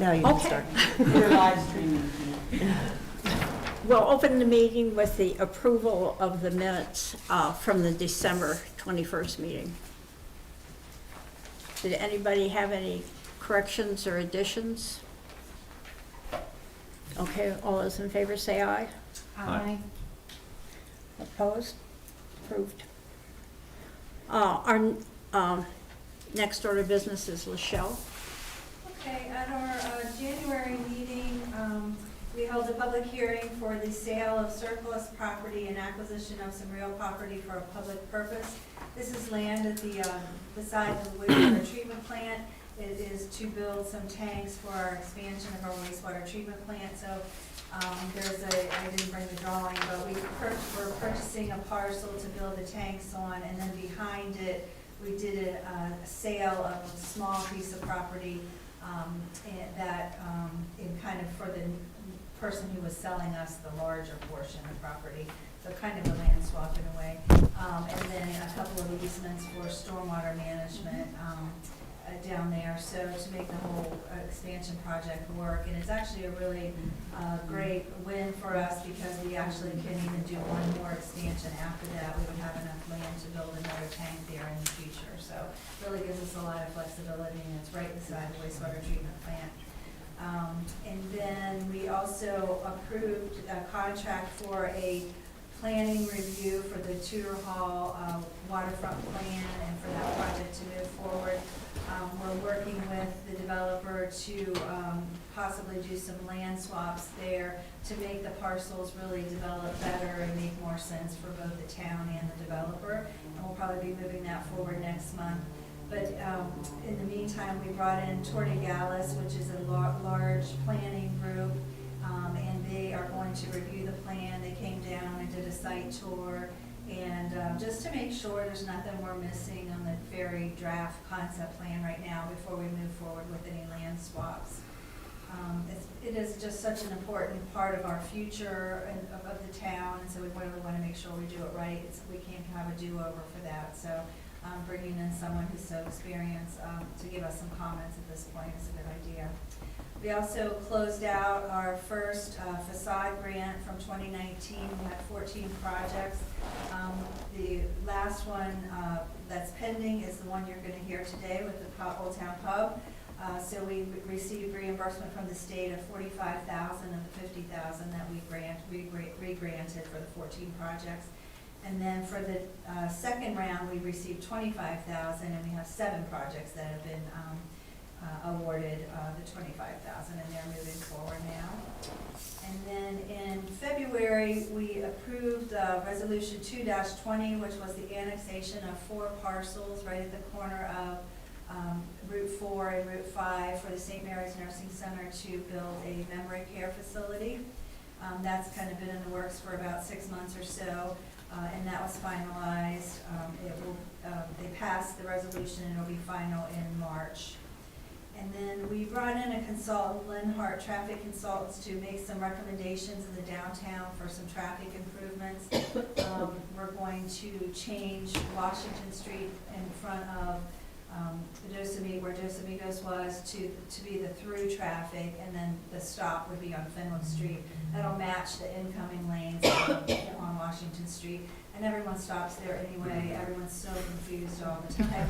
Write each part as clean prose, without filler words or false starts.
Now you can Okay. start. We're live streaming. We'll open the meeting with the approval of the minutes from the December 21st meeting. Did anybody have any corrections or additions? Okay, all those in favor say aye. Aye. Opposed? Approved. Our next order of business is Lachelle. Okay, at our January meeting, we held a public hearing for the sale of surplus property and acquisition of some real property for a public purpose. This is land at the, beside the wastewater treatment plant. It is to build some tanks for our expansion of our wastewater treatment plant. So there's a, I didn't bring the drawing, but we're purchasing a parcel to build the tanks on, and then behind it, we did a sale of a small piece of property and that in kind of for the person who was selling us the larger portion of property. So kind of a land swap in a way. And then a couple of easements for stormwater management down there, so to make the whole expansion project work. And it's actually a really great win for us because we actually can even do one more expansion after that. We would have enough land to build another tank there in the future. So it really gives us a lot of flexibility, and it's right beside the wastewater treatment plant. And then we also approved a contract for a planning review for the Tudor Hall waterfront plan and for that project to move forward. We're working with the developer to possibly do some land swaps there to make the parcels really develop better and make more sense for both the town and the developer. And we'll probably be moving that forward next month. But in the meantime, we brought in Tortigalis, which is a large planning group, and they are going to review the plan. They came down and did a site tour, and just to make sure there's nothing we're missing on the very draft concept plan right now before we move forward with any land swaps. It is just such an important part of our future and of the town, and so we really want to make sure we do it right. We can't have a do-over for that. So bringing in someone who's so experienced to give us some comments at this point is a good idea. We also closed out our first facade grant from 2019. We had 14 projects. The last one that's pending is the one you're going to hear today with the Old Town Pub. So we received reimbursement from the state of $45,000 of the $50,000 that we re-granted for the 14 projects. And then for the second round, we received $25,000, and we have 7 projects that have been awarded the $25,000, and they're moving forward now. And then in February, we approved Resolution 2-20, which was the annexation of 4 parcels right at the corner of Route 4 and Route 5 for the St. Mary's Nursing Center to build a memory care facility. That's kind of been in the works for about 6 months or so. And that was finalized. They passed the resolution, and it'll be final in March. And then we brought in a consultant, Linhart Traffic Consultants, to make some recommendations in the downtown for some traffic improvements. We're going to change Washington Street in front of where Dos Amigos was to be the through traffic, and then the stop would be on Fenwick Street. That'll match the incoming lanes on Washington Street. And everyone stops there anyway. Everyone's so confused all the time.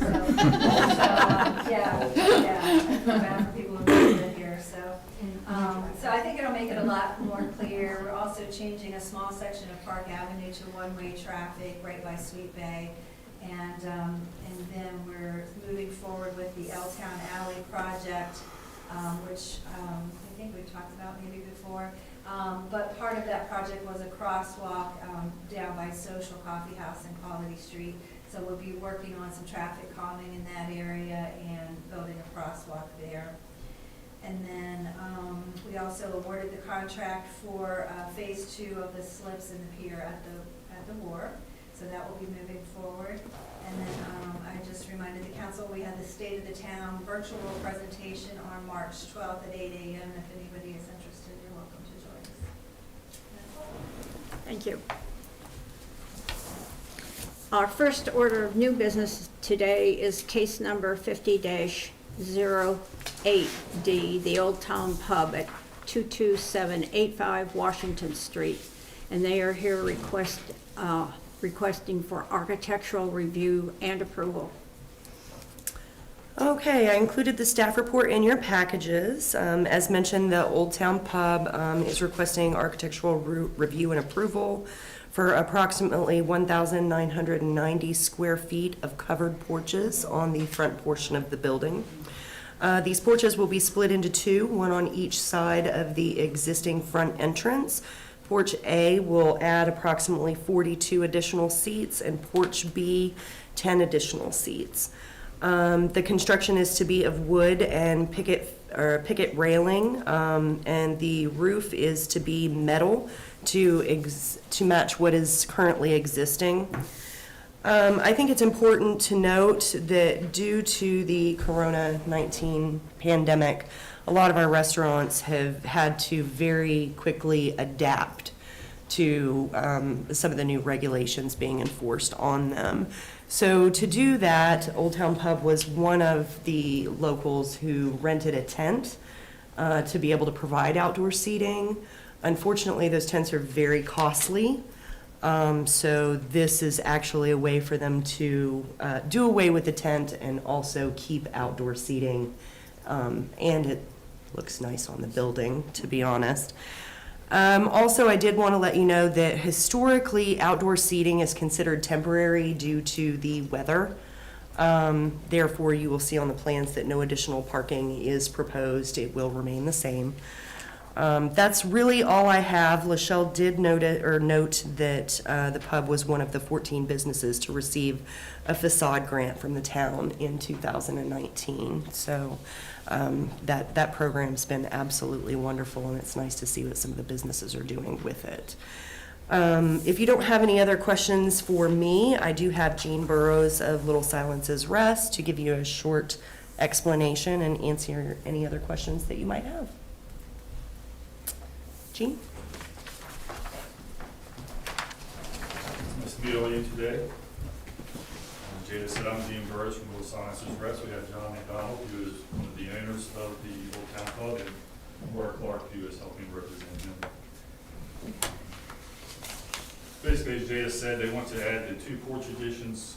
Yeah. I feel bad for people who live here. So I think it'll make it a lot more clear. We're also changing a small section of Park Avenue to one-way traffic right by Sweet Bay. And then we're moving forward with the L-Town Alley project, which I think we've talked about maybe before. But part of that project was a crosswalk down by Social Coffee House and Quality Street. So we'll be working on some traffic calming in that area and building a crosswalk there. And then we also awarded the contract for phase 2 of the slips in the pier at the wharf. So that will be moving forward. And then I just reminded the council we had the State of the Town virtual presentation on March 12th at 8 a.m. If anybody is interested, you're welcome to join us. Thank you. Our first order of new business today is case number 50-0 8D, the Old Town Pub at 22785 Washington Street. And they are here requesting for architectural review and approval. Okay, I included the staff report in your packages. As mentioned, the Old Town Pub is requesting architectural review and approval for approximately 1,990 square feet of covered porches on the front portion of the building. These porches will be split into two, one on each side of the existing front entrance. Porch A will add approximately 42 additional seats, and Porch B, 10 additional seats. The construction is to be of wood and picket railing, and the roof is to be metal to match what is currently existing. I think it's important to note that due to the Corona-19 pandemic, a lot of our restaurants have had to very quickly adapt to some of the new regulations being enforced on them. So to do that, Old Town Pub was one of the locals who rented a tent to be able to provide outdoor seating. Unfortunately, those tents are very costly. So this is actually a way for them to do away with the tent and also keep outdoor seating. And it looks nice on the building, to be honest. Also, I did want to let you know that historically, outdoor seating is considered temporary due to the weather. Therefore, you will see on the plans that no additional parking is proposed. It will remain the same. That's really all I have. Lachelle did note that the pub was one of the 14 businesses to receive a facade grant from the town in 2019. So that program's been absolutely wonderful, and it's nice to see what some of the businesses are doing with it. If you don't have any other questions for me, I do have Jean Burrows of Little Silences Rest to give you a short explanation and answer any other questions that you might have. Jean? Nice to meet all of you today. Jada said I'm Gene Burris from Little Silences Rest. We have John McDonald, who is one of the owners of the Old Town Pub, and Laura Clark, who is helping represent him. Basically, as Jada said, they want to add the two porch additions,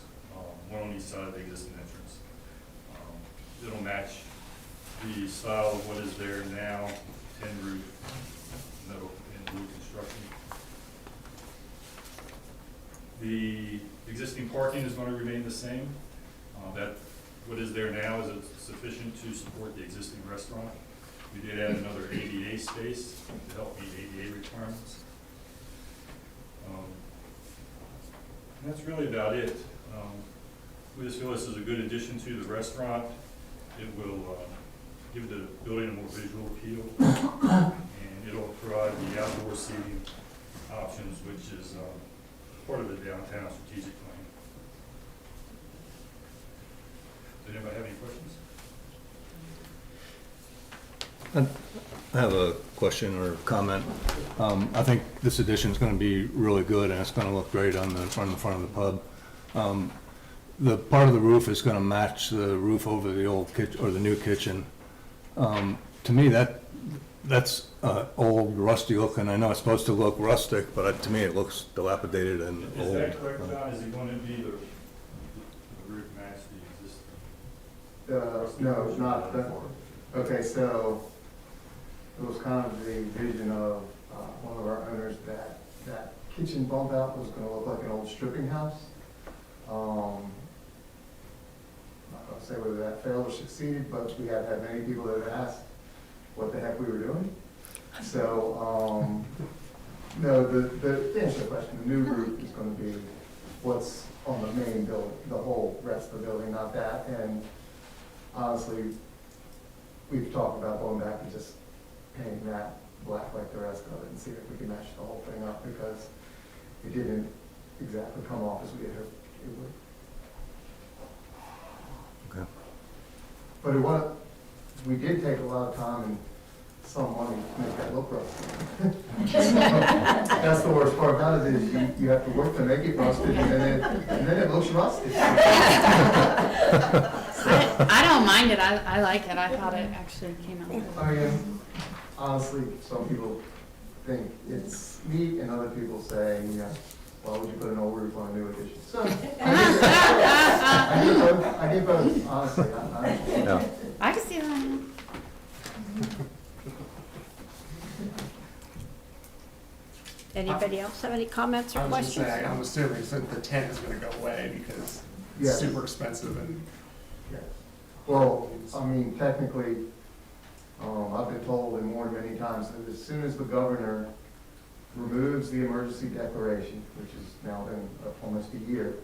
one on each side of the existing entrance. It'll match the style of what is there now, tin roof, metal and wood construction. The existing parking is going to remain the same. What is there now is sufficient to support the existing restaurant. We did add another ADA space to help meet ADA requirements. And that's really about it. We just feel this is a good addition to the restaurant. It will give the building a more visual appeal, and it'll provide the outdoor seating options, which is part of the downtown strategic plan. Does anybody have any questions? I have a question or comment. I think this addition is going to be really good, and it's going to look great on the front of the pub. The part of the roof is going to match the roof over the old kitchen or the new kitchen. To me, that's old, rusty looking. I know it's supposed to look rustic, but to me, it looks dilapidated and Is old. that correct, John? Is it going to be the roof match the existing? No, it's not. Okay, so it was kind of the vision of one of our owners that kitchen bump out was going to look like an old stripping house. I'm not going to say whether that failed or succeeded, but we have had many people that have asked what the heck we were doing. So, no, to answer the question, the new roof is going to be what's on the main building, the whole rest of the building, not that. And honestly, we've talked about going back and just painting that black like the rest of it and see if we can match the whole thing up, because it didn't exactly come off as we had hoped it would. Okay. But we did take a lot of time and some money to make that look rusty. That's the worst part about it, is you have to work to make it rusted, and then it looks rusty. I don't mind it. I like it. I thought it actually came out good. I mean, honestly, some people think it's neat, and other people say, you know, why would you put an old roof on a new addition? So, I get both, honestly. Yeah. I can see that. Anybody else have any comments or I was just questions? saying, I'm assuming that the tent is gonna go away because Yeah. it's super expensive and. Yeah. Well, I mean, technically, I've been told and warned many times that as soon as the governor removes the emergency declaration, which has now been almost a year,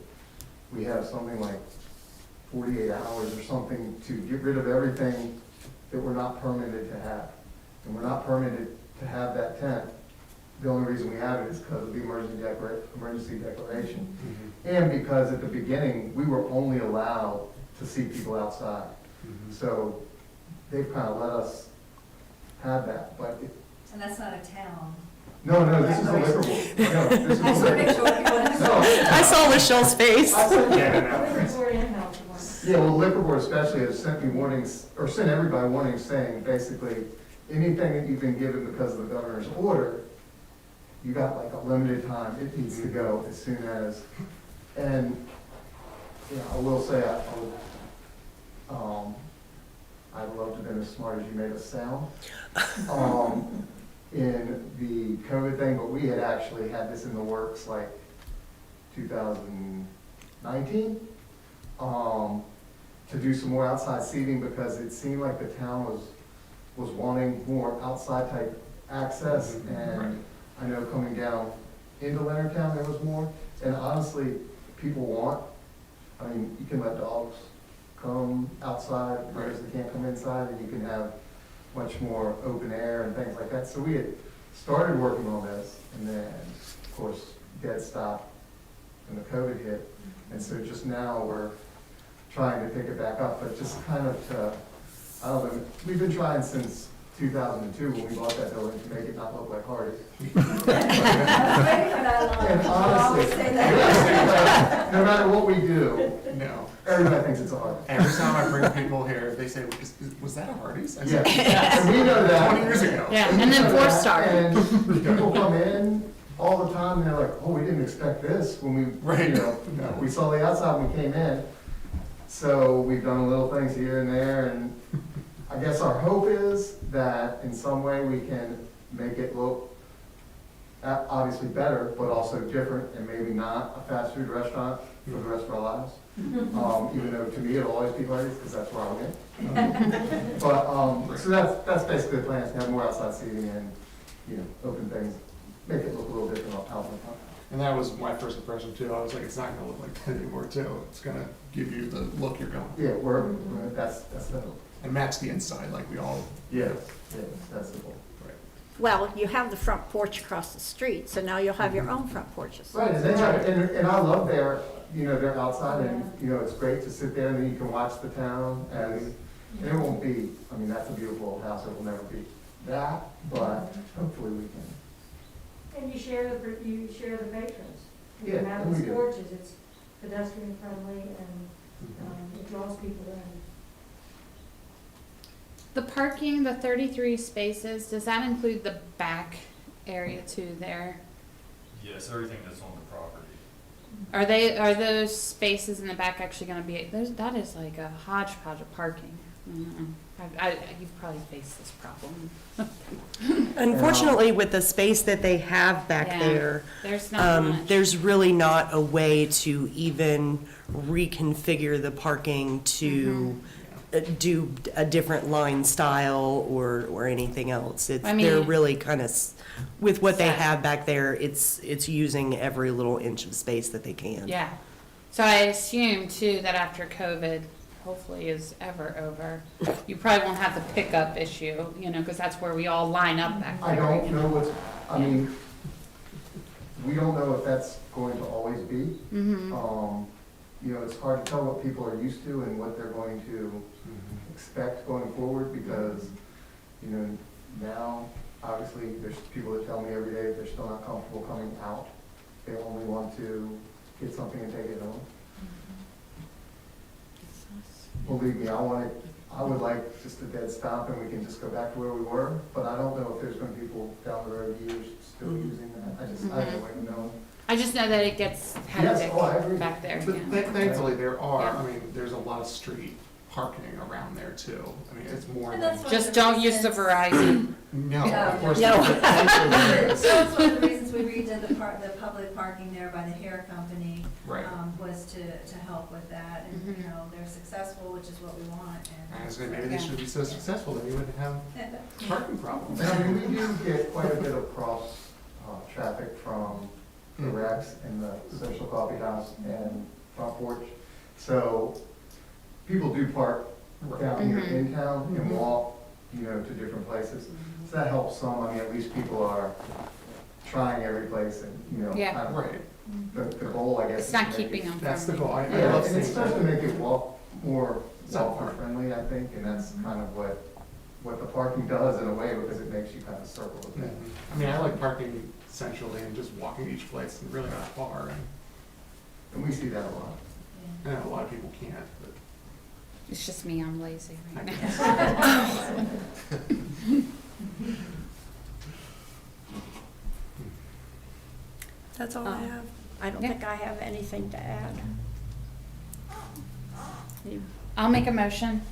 we have something like 48 hours or something to get rid of everything that we're not permitted to have. And we're not permitted to have that tent. The only reason we have it is because of the emergency declaration. And because at the beginning, we were only allowed to see people outside. So they've kind of let us have that, but it, And that's not a town. no, this is a liquor board. No, this is I just want to make sure people understand. I saw Michelle's face. Yeah, well, liquor board especially has sent me warnings, or sent everybody warnings saying, basically, anything that you've been given because of the governor's order, you got like a limited time, it needs to go as soon as, and, yeah, I will say, I'd love to have been as smart as you made us sound, in the COVID thing, but we had actually had this in the works like 2019, to do some more outside seating because it seemed like the town was wanting more outside type access, and I know coming down into Leonardtown there was more, and honestly, people want, I mean, you can let dogs come outside, whereas they can't come inside, and you can have much more open air and things like that. So we had started working on this, and then, of course, dead stop when the COVID hit. And so just now we're trying to pick it back up, but just kind of to, I don't know, we've been trying since 2002 when we bought that building to make it not look like Hardee's. And honestly, no matter what we do, No. everybody thinks it's a Hardee's. Every time I bring people here, they say, was that a Hardee's? I Yeah, said, and we know that. 20 years ago. Yeah, and then 4-star. And people come in all the time, and they're like, oh, we didn't expect this when we, Right. you know, No. we saw the outside when we came in. So we've done little things here and there, and I guess our hope is that in some way we can make it look obviously better, but also different, and maybe not a fast food restaurant for the rest of our lives. Even though to me it'll always be Hardee's, because that's where I went. But, so that's basically the plan, is to have more outside seating and, you know, open things, make it look a little different out in front. And that was my first impression too. I was like, it's not gonna look like that anymore too. It's gonna give you the look you're going. Yeah, that's the hope. And match the inside like we all. Yes, that's the goal. Well, you have the front porch across the street, so now you'll have your own front porches. Right, and they have, and I love their, you know, they're outside, and, you know, it's great to sit there, and then you can watch the town, and it won't be, I mean, that's a beautiful old house, it will never be that, but hopefully we can. And you share the patrons. You Yeah, can have and we these do. porches, it's pedestrian friendly and it draws people in. The parking, the 33 spaces, does that include the back area too there? Yes, everything that's on the property. Are those spaces in the back actually gonna be, that is like a hodgepodge of parking. You've probably faced this problem. Unfortunately, with the space that they have back Yeah. there, There's not much. there's really not a way to even reconfigure the parking to do a different line style or anything else. It's, I mean- they're really kind of, with what they Set. have back there, it's using every little inch of space that they can. Yeah. So I assume too that after COVID hopefully is ever over, you probably won't have the pickup issue, you know, because that's where we all line up back there. I don't know what's, I mean, we don't know if that's going to always be. Mm-hmm. You know, it's hard to tell what people are used to and what they're going to expect going forward, because, you know, now, obviously, there's people that tell me every day they're still not comfortable coming out. They only want to get something and take it home. believe me, I would like just a dead stop and we can just go back to where we were, but I don't know if there's gonna be people down the road years still using that. I don't really know. I just know that it gets Yes, hectic oh, I agree. back there, But yeah. thankfully, there are, Yeah. I mean, there's a lot of street parking around there too. I mean, it's more And than, that's one Just of the don't use the reasons- Verizon. no, No. of course. No. not. Thankfully, So it's one of the reasons we redid the public parking there by the hair company, Right. was to help with that. And, you Mhm. know, they're successful, which is what we want, I was gonna, and. maybe they should be so successful that we wouldn't have parking problems. And I mean, we do get quite a bit of cross, traffic from the Rex and the social coffee house and front porch. So people do park down here Mhm. in town and Mhm. walk, you know, to different places. So that helps some. I mean, at least people are trying every place and, you know. Yeah. I don't- Right, The goal, I guess. It's is not to make keeping it- them from. that's the goal. I Yeah, love and it's seeing supposed to that. make it more Self-park. walker friendly, I think, and that's kind of what the parking does in a way, because it makes you kind of circle the Mhm. thing. I mean, I like parking centrally and just walking each place and really not far. And And we see that a lot. I know a lot of people can't, but It's just me, I'm lazy I right now. guess. That's all I Um, have. I don't Yeah. think I have anything to add. You- I'll make a motion.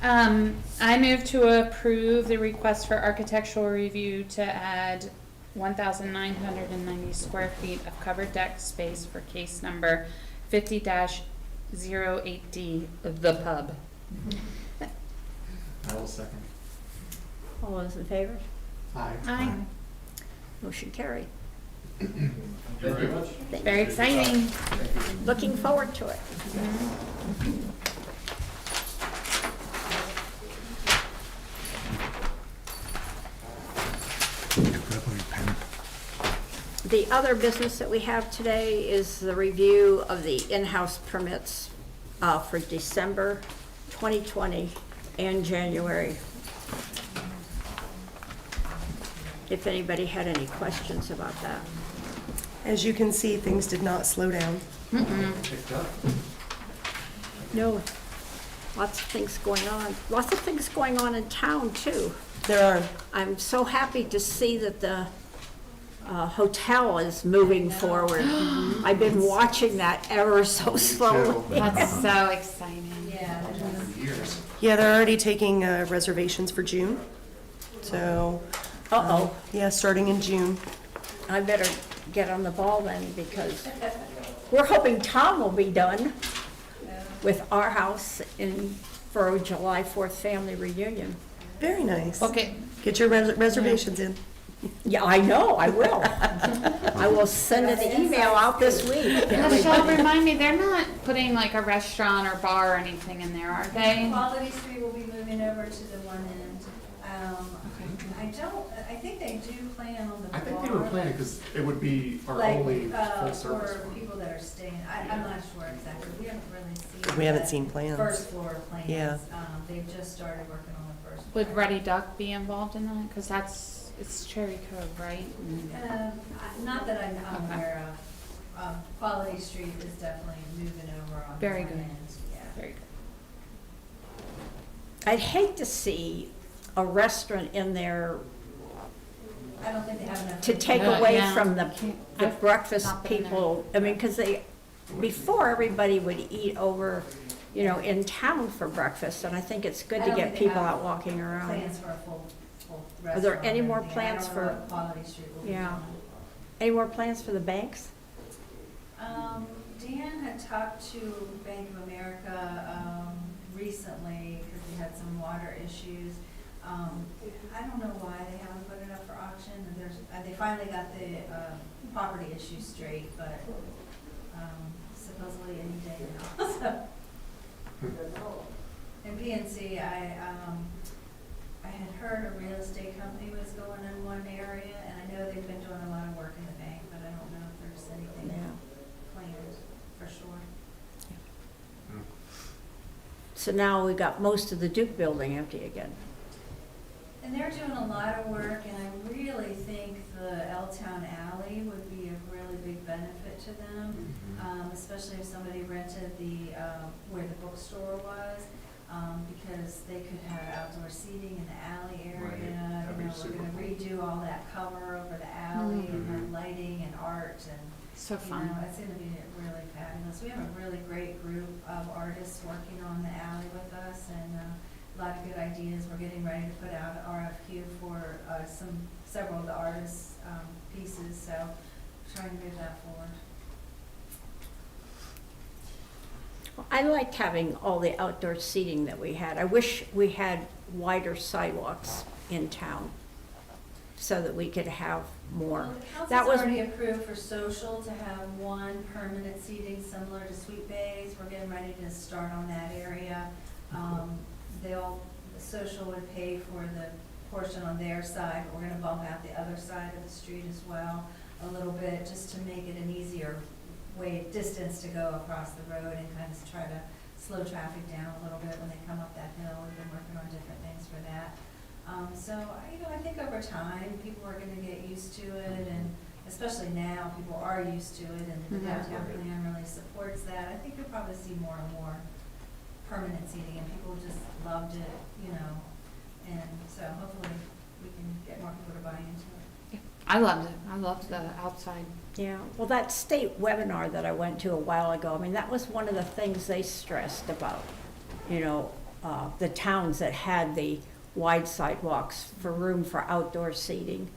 I move to approve the request for architectural review to add 1,990 square feet of covered deck space for case number 50-08D, the pub. I will second. All those in favor? Aye. Aye. Motion carried. Thank you very much. Very exciting. Looking forward to it. Definitely pen. The other business that we have today is the review of the in-house permits for December 2020 and January. If anybody had any questions about that. As you can see, things did not slow down. Picked up. No, lots of things going on. Lots of things going on in town, too. There are. I'm so happy to see that the hotel is moving forward. I've been watching that ever so slowly. That's so exciting. Yeah, it is. For years. Yeah, they're already taking reservations for June. So, Uh-oh, yeah, starting in June. I better get on the ball then, because we're hoping Tom will be done with our house for a July 4th family reunion. Very nice. Okay, Get your reservations in. Yeah, I know, I will. I will send an email out this week. to Michelle, everybody. remind me, they're not putting like a restaurant or bar or anything in there, are they? Quality Street will be moving over to the one end. I think they do plan on the bar. I think they were planning, because it would be our Like, only full service for one. people that are staying, I'm not sure exactly, we haven't really seen. We haven't the seen plans. First floor plans. Yeah. They've just started working on the first. floor. Would Ruddy Duck be involved in that? Because it's Cherry Cove, right? Not that I'm Okay. aware of. Quality Street is definitely moving over on the Very front good. end, yeah. Very good. I'd hate to see a restaurant in there I don't think they have enough. to take Yeah, away yeah. from the I've breakfast not been there. people. I mean, because before everybody would eat over, in town for breakfast, and I think it's good I to don't get think they people have out walking around. Plans for a full restaurant. Are there any or more anything. plans I don't for- know what Quality Street will be Yeah. doing. Any more plans for the banks? Dan had talked to Bank of America, recently, because they had some water issues. I don't know why they haven't put it up for auction, and they finally got the, property issue straight, but, supposedly any day now, so. And PNC, I had heard a real estate company was going in one area, and I know they've been doing a lot of work in the bank, but I don't know if there's anything planned for sure. So now we got most of the Duke building empty again. And they're doing a lot of work, and I really think the L-Town Alley would be a really big benefit benefit to them, especially if somebody rented the, where the bookstore was, because they could have outdoor seating in the alley Right. area. That'd be We're super gonna cool. redo all that cover over the alley and have lighting and art and, So you fun. know, it's gonna be really fabulous. We have a really great group of artists working on the alley with us, and a lot of good ideas. We're getting ready to put out an RFQ for several of the artists' pieces, so trying to move that forward. I liked having all the outdoor seating that we had. I wish we had wider sidewalks in town so that we could have more. Well, the That council's was- already approved for social to have one permanent seating similar to Sweet Bays. We're getting ready to start on that area. The social would pay for the portion on their side, but we're gonna bump out the other side of the street as well a little bit, just to make it an easier distance to go across the road and kind of try to slow traffic down a little bit when they come up that hill. We've been working on different things for that. I think over time, people are gonna get used to it, and especially now, people are used to it, and the Mhm. downtown plan really supports that. I think you'll probably see more and more permanent seating, and people just loved it, and so hopefully we can get more people to buy into it. I loved it. I loved the outside. Yeah, well, that state webinar that I went to a while ago, I mean, that was one of the things they stressed about, the towns that had the wide sidewalks for room for outdoor seating.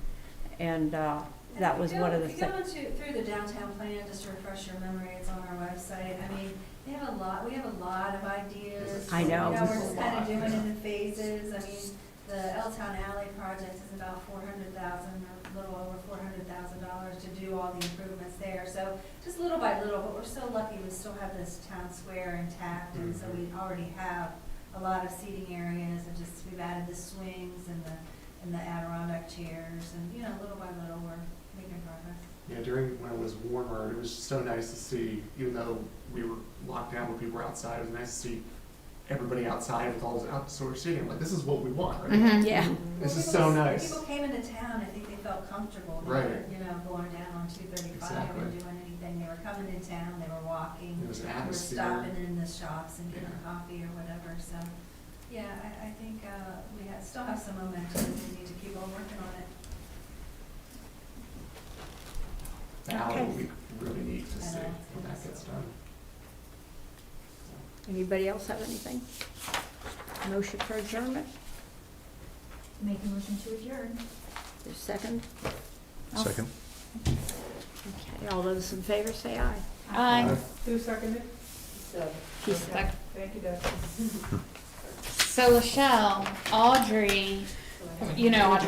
And that was one of the If you go things. through the downtown plan, just to refresh your memory, it's on our website. I mean, we have a lot of ideas. I know. We're just kind of doing it in phases. I mean, the L-Town Alley project is about $400,000 or a little over $400,000 to do all the improvements there. So just little by little, but we're so lucky we still have this town square intact, and so we already have a lot of seating areas, and just we've added the swings and the Adirondack chairs, and little by little we're making progress. Yeah, during when it was warmer, it was so nice to see, even though we were locked down when people were outside, it was nice to see everybody outside with all this outdoor seating. Like, this is what we want, right? Mhm. Yeah, This Well, is people so just- nice. People came into town, I think they felt comfortable. They Right. weren't, going down on 235 Exactly. and doing anything. They were coming in town, they were walking. It was an They were atmosphere. stopping in the shops and getting Yeah. coffee or whatever, so, yeah, I think, still have some momentum. We need to keep on working on it. The alley Okay. will be really neat to I see know, when that gets done. anybody else have anything? Motion for adjournment, Make a motion to adjourn. your second? Second? Okay, all those in favor say aye. Aye. Who seconded? He said. Thank you, Doug. So Lachelle, Audrey,